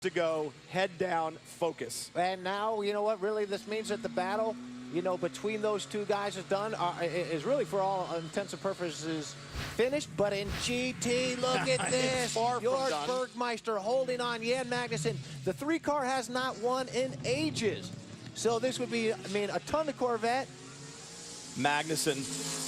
to go, head down, focus. And now, you know what, really this means that the battle, you know, between those two guys is done, is really for all intents and purposes finished. But in GT, look at this. Georg Bergmeister holding on Jan Magnussen. The 3-car has not won in ages. So this would be, I mean, a ton of Corvette. Magnussen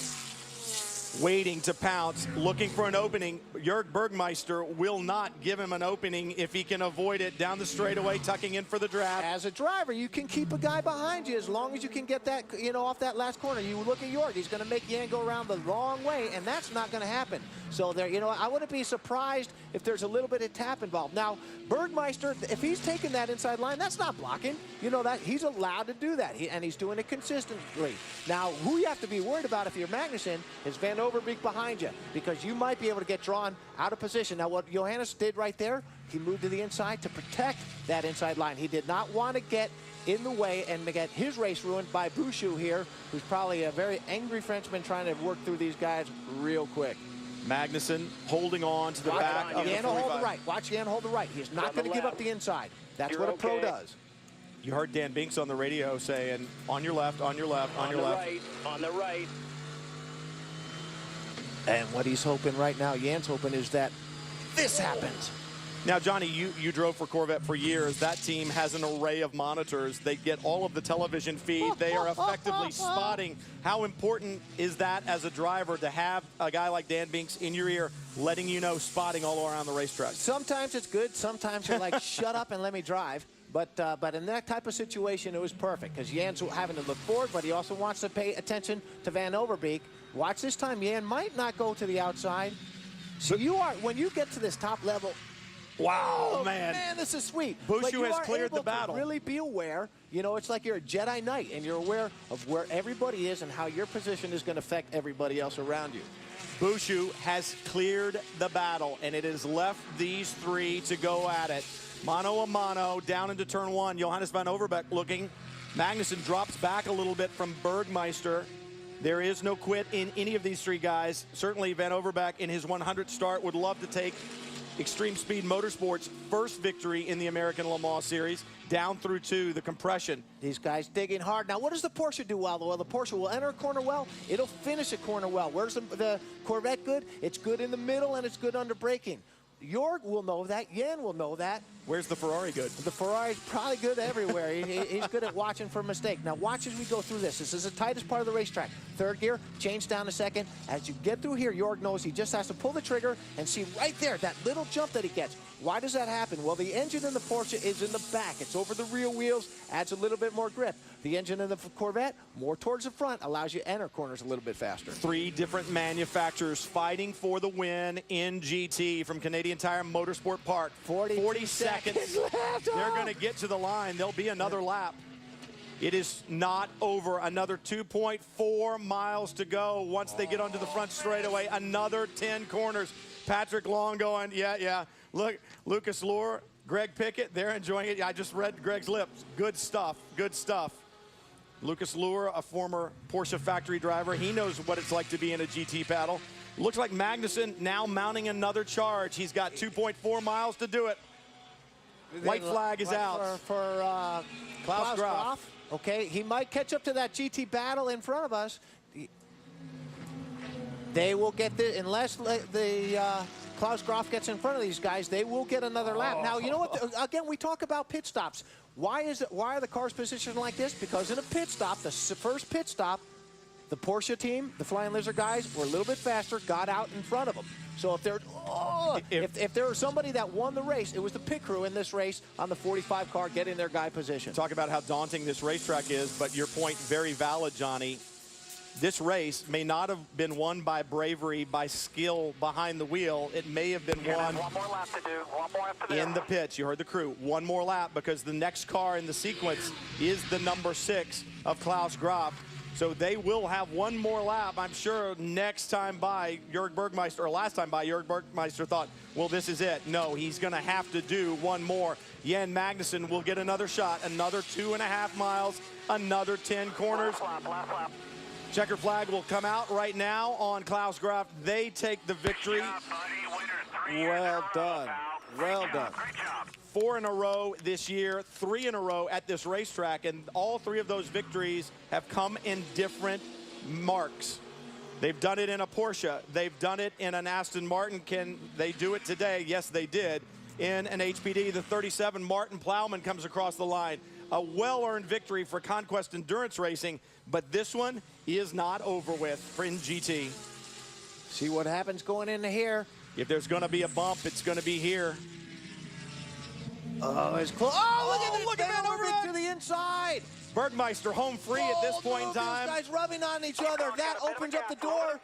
waiting to pounce, looking for an opening. Jörg Bergmeister will not give him an opening if he can avoid it down the straightaway, tucking in for the draft. As a driver, you can keep a guy behind you as long as you can get that, you know, off that last corner. You look at Jörg, he's going to make Jan go around the wrong way, and that's not going to happen. So there, you know, I wouldn't be surprised if there's a little bit of tap involved. Now, Bergmeister, if he's taking that inside line, that's not blocking. You know that he's allowed to do that, and he's doing it consistently. Now, who you have to be worried about if you're Magnussen is Van Overbeek behind you, because you might be able to get drawn out of position. Now, what Johannes did right there, he moved to the inside to protect that inside line. He did not want to get in the way and get his race ruined by Bouchou here, who's probably a very angry Frenchman trying to work through these guys real quick. Magnussen holding on to the back of the 45. Hold the right. Watch Jan hold the right. He's not going to give up the inside. That's what a pro does. You heard Dan Binks on the radio saying, on your left, on your left, on your left. On the right. And what he's hoping right now, Jan's hoping, is that this happens. Now, Johnny, you drove for Corvette for years. That team has an array of monitors. They get all of the television feed. They are effectively spotting. How important is that as a driver to have a guy like Dan Binks in your ear letting you know, spotting all around the racetrack? Sometimes it's good. Sometimes you're like, shut up and let me drive. But in that type of situation, it was perfect because Jan's having to look forward, but he also wants to pay attention to Van Overbeek. Watch this time. Jan might not go to the outside. So you are, when you get to this top level, wow, man, this is sweet. Bouchou has cleared the battle. Really be aware. You know, it's like you're a Jedi Knight, and you're aware of where everybody is and how your position is going to affect everybody else around you. Bouchou has cleared the battle, and it has left these three to go at it. Mano a mano down into turn one. Johannes Van Overbeek looking. Magnussen drops back a little bit from Bergmeister. There is no quit in any of these three guys. Certainly Van Overbeek in his 100th start would love to take Extreme Speed Motorsports' first victory in the American Le Mans Series, down through to the compression. These guys digging hard. Now, what does the Porsche do well? Well, the Porsche will enter a corner well. It'll finish a corner well. Where's the Corvette good? It's good in the middle, and it's good under braking. Jörg will know that. Jan will know that. Where's the Ferrari good? The Ferrari's probably good everywhere. He's good at watching for a mistake. Now watch as we go through this. This is the tightest part of the racetrack. Third gear, change down to second. As you get through here, Jörg knows he just has to pull the trigger and see right there, that little jump that he gets. Why does that happen? Well, the engine in the Porsche is in the back. It's over the rear wheels, adds a little bit more grip. The engine in the Corvette, more towards the front, allows you to enter corners a little bit faster. Three different manufacturers fighting for the win in GT from Canadian Tire Motorsport Park. 40 seconds left. They're going to get to the line. There'll be another lap. It is not over. Another 2.4 miles to go once they get onto the front straightaway. Another 10 corners. Patrick Long going, yeah. Look, Lucas Luhr, Greg Pickett, they're enjoying it. I just read Greg's lips. Good stuff, good stuff. Lucas Luhr, a former Porsche factory driver. He knows what it's like to be in a GT battle. Looks like Magnussen now mounting another charge. He's got 2.4 miles to do it. White flag is out. For Klaus Graf. Okay, he might catch up to that GT battle in front of us. They will get the, unless the Klaus Graf gets in front of these guys, they will get another lap. Now, you know what? Again, we talk about pit stops. Why are the cars positioned like this? Because in a pit stop, the first pit stop, the Porsche team, the Flying Lizard guys, were a little bit faster, got out in front of them. So if there was somebody that won the race, it was the pit crew in this race on the 45 car getting their guy position. Talk about how daunting this racetrack is, but your point very valid, Johnny. This race may not have been won by bravery, by skill behind the wheel. It may have been won one more lap to do. One more lap to do. In the pits. You heard the crew. One more lap because the next car in the sequence is the number 6 of Klaus Graf. So they will have one more lap, I'm sure, next time by Jörg Bergmeister, or last time by Jörg Bergmeister thought, well, this is it. No, he's going to have to do one more. Jan Magnussen will get another shot, another 2.5 miles, another 10 corners. Last lap. Checker flag will come out right now on Klaus Graf. They take the victory. Well done. Well done. 4 in a row this year, 3 in a row at this racetrack, and all 3 of those victories have come in different marks. They've done it in a Porsche. They've done it in an Aston Martin. Can they do it today? Yes, they did. In an HPD, the 37 Martin Plowman comes across the line. A well-earned victory for Conquest Endurance Racing, but this one is not over with for GT. See what happens going into here. If there's going to be a bump, it's going to be here. Oh, it's close. Oh, Look at Van Overbeek to the inside. Bergmeister home free at this point in time. These guys rubbing on each other. That opens up the door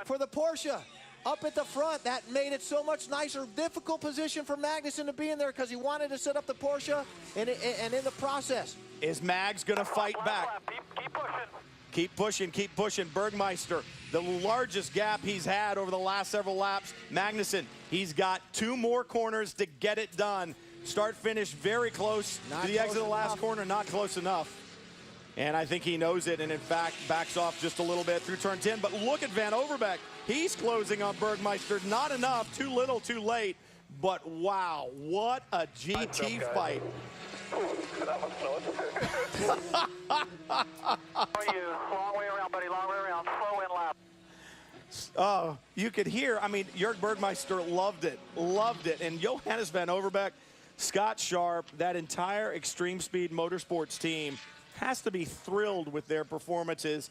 for the Porsche. Up at the front, that made it so much nicer. Difficult position for Magnussen to be in there because he wanted to set up the Porsche, and in the process. Is Mags going to fight back? Keep pushing. Keep pushing, keep pushing. Bergmeister, the largest gap he's had over the last several laps. Magnussen, he's got 2 more corners to get it done. Start finish very close Not to the exit close of the last enough. corner, not close enough. And I think he knows it, and in fact backs off just a little bit through turn 10. But look at Van Overbeek. He's closing on Bergmeister. Not enough, too little, too late. But wow, what a GT fight. That was close. For you. Long way around, buddy. Long way around. Slow in lap. Oh, you could hear, I mean, Jörg Bergmeister loved it. And Johannes Van Overbeek, Scott Sharp, that entire Extreme Speed Motorsports team has to be thrilled with their performances